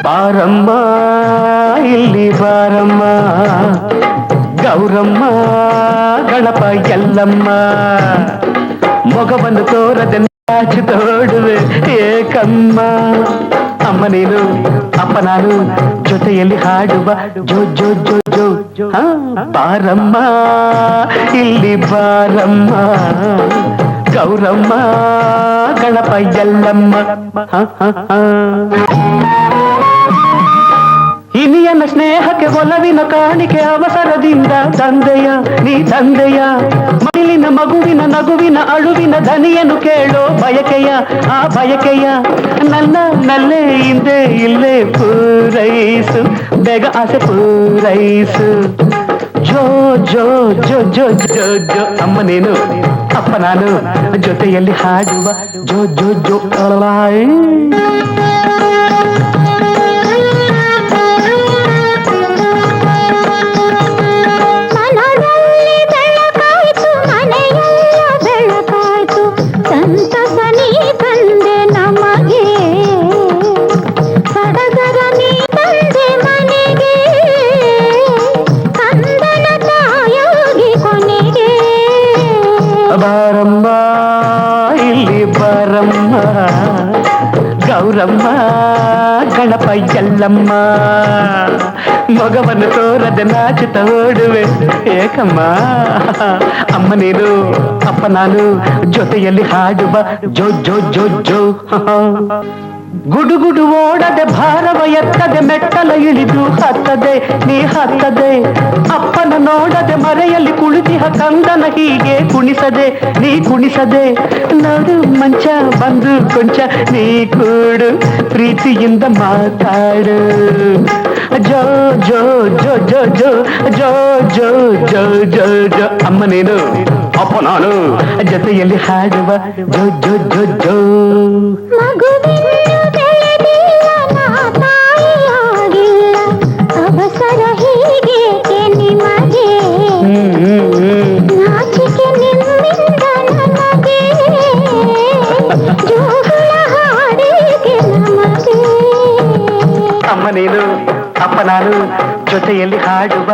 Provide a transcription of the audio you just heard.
ಬಾರಮ್ಮ ಇಲ್ಲಿ ಬಾರಮ್ಮ ಗೌರಮ್ಮ ಗಣಪ ಎಲ್ಲಮ್ಮ ಮೊಗವನ್ನು ತೋರದೆ ನಾಚು ತೋಡುವೆ ಏಕಮ್ಮ ಅಮ್ಮ ನೀನು ಅಪ್ಪ ನಾನು ಜೊತೆಯಲ್ಲಿ ಹಾಡುವ ಜೋ ಜೋ ಜೋ ಜೋ ಜೋ ಬಾರಮ್ಮ ಇಲ್ಲಿ ಬಾರಮ್ಮ ಗೌರಮ್ಮ ಗಣಪ ಎಲ್ಲಮ್ಮ ಇನಿಯನ ಸ್ನೇಹಕ್ಕೆ ಒಲವಿನ ಕಾಣಿಕೆ ಅವಸರದಿಂದ ತಂದೆಯ ನೀ ತಂದೆಯ ಮಡಿಲಿನ ಮಗುವಿನ ನಗುವಿನ ಅಳುವಿನ ದನಿಯನ್ನು ಕೇಳೋ ಬಯಕೆಯ ಆ ಬಯಕೆಯ ನನ್ನ ನಲ್ಲೇ ಹಿಂದೆ ಇಲ್ಲೇ ಪೂರೈಸು ಬೇಗ ಆಸೆ ಪೂರೈಸು ಜೋ ಜೋ ಜೋ ಜೋ ಜೋ ಜೋ ಅಮ್ಮ ನೀನು ಅಪ್ಪ ನಾನು ಜೊತೆಯಲ್ಲಿ ಹಾಡುವ ಜೋ ಜೋ ಜೋ ಅಳಲಾಯ್ ಬಾರಮ್ಮ ಇಲ್ಲಿ ಬಾರಮ್ಮ ಗೌರಮ್ಮ ಗಣಪ ಎಲ್ಲಮ್ಮ ಮಗವನ್ನು ತೋರದೆ ನಾಚುತ್ತ ಓಡುವೆ ಏಕಮ್ಮ ಅಮ್ಮ ನೀನು ಅಪ್ಪ ನಾನು ಜೊತೆಯಲ್ಲಿ ಹಾಡುವ ಜೋ ಜೋ ಜೋ ಜೋ ಗುಡುಗುಡು ಓಡದೆ ಭಾರವ ಎತ್ತದೆ ಮೆಟ್ಟಲ ಇಳಿದು ಹತ್ತದೆ ನೀ ಹತ್ತದೆ ಅಪ್ಪನ ನೋಡದೆ ಮರೆಯಲ್ಲಿ ಕುಳಿತಿಹ ಕಂದನ ಹೀಗೆ ಕುಣಿಸದೆ ನೀ ಕುಣಿಸದೆ ನೋಡು ಮಂಚ ಬಂದು ಕೊಂಚ ನೀ ಕೂಡು ಪ್ರೀತಿಯಿಂದ ಮಾತಾಡು ಜೋ ಜೋ ಜೋ ಜೋ ಜೋ ಜೋ ಜೋ ಜೋ ಜೋ ಜೋ ಅಮ್ಮ ನೀನು ಅಪ್ಪ ನಾನು ಜೊತೆಯಲ್ಲಿ ಹಾಡುವ ಜೋ ಜೋ ಜೋ ಜೋ ಅಮ್ಮ ನೀನು ಅಪ್ಪ ನಾನು ಜೊತೆಯಲ್ಲಿ ಹಾಡುವ